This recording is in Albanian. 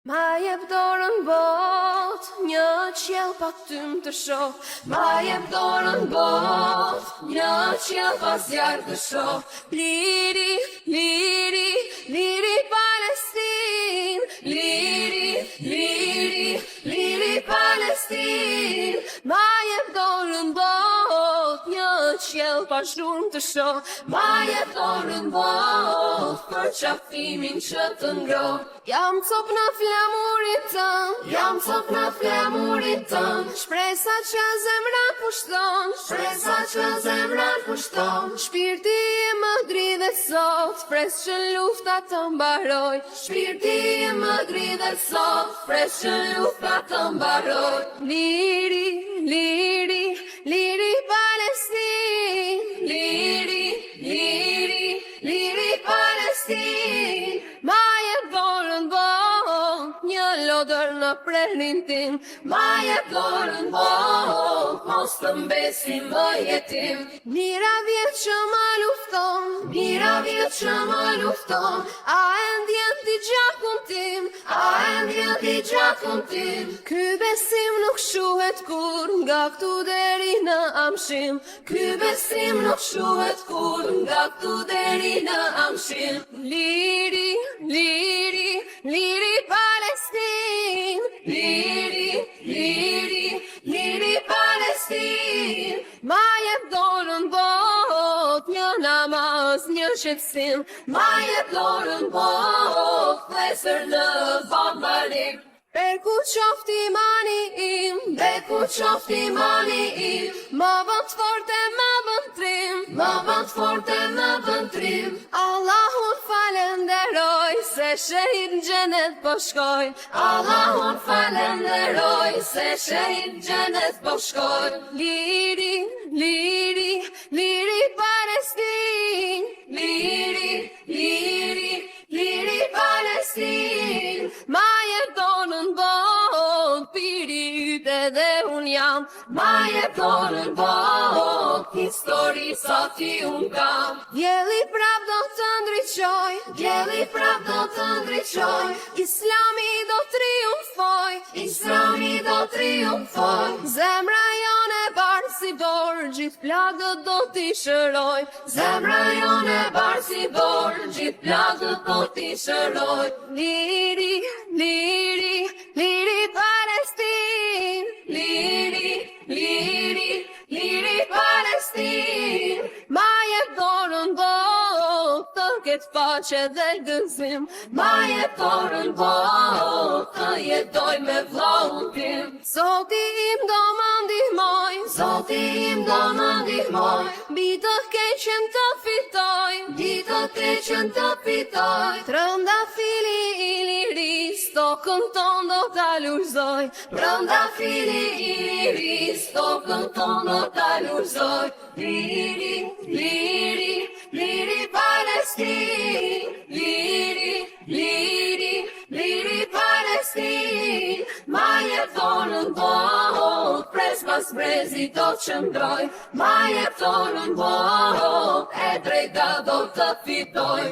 Ma jep dorën bot, një qiell pa tym të shoh. Ma jep dorën bot, një qiell pa zjarr të shoh. Liri, liri, liri Palestin. Liri, liri, liri Palestin. Ma jep dorën bot, një qiell pa zhurmë të shoh. Ma jep dorën bot, për qafimin që të ngroh. Jam cop në flamurit tën, jam cop në flamurit tën. Shpresa që zemran pushton, shpresa që zemran pushton. Shpirti im më dridhet sot, pres që lufta të mbaroj. Shpirti im më dridhet sot, pres që lufta të mbaroj. Liri, liri, liri Palestin. Liri, liri, liri Palestin. Ma jep dorën bot, një lodër në prehnin tim. Ma jep dorën bot, mos të mbesim më jetim. Mira vjet që më lufton, mira vjet që më lufton. A e ndjen ti gjakun tim, a e ndjen ti gjakun tim. Ky besim nuk shuhet kur, nga këtu deri në amshim. Ky besim nuk shuhet kur, nga këtu deri në amshim. Liri, liri, liri Palestin. Liri, liri, liri Palestin. Ma jep dorën bot, një namaz, një shqetësim. Ma jep dorën bot, plesër në bambalik. Beku qofti mani im, beku qofti mani im. Më vënd forte, më vënd trim, më vënd forte, më vënd trim. Allahun falenderoj, se shehid në gjenet po shkoj. Allahun falenderoj, se shehid në gjenet po shkoj. Liri, liri, liri Palestin. Liri, liri, liri Palestin. Ma jep dorën bot, piri yte dhe un jam. Ma jep dorën bot, histori sa ti un kam. Djeli prap do të ndriqoj, djeli prap do të ndriqoj. Islami do triumfoj, islami do triumfoj. Zemra jone barë si dorë, gjithë plagët do t'i shëroj. Zemra jone barë si dorë, gjithë plagët do t'i shëroj. Liri, liri, liri Palestin. Liri, liri, liri Palestin. Ma jep dorën bot, të ketë paqe dhe gëzim. Ma jep dorën bot, të jetoj me vllahun tim. Zoti im do më ndihmoj, Zoti im do më ndihmoj. Mbi të keqen të fitoj, mbi të keqen të fitoj. Trëndafili i liris, tokën ton do ta lulëzoj. Trëndafili i liris, tokën ton do ta lulëzoj. Liri, liri, liri Palestin. Liri, liri, liri Palestin. Ma jep dorën bot, pres pas brezit do qëndroj. Ma jep dorën bot, e drejta do të fitoj.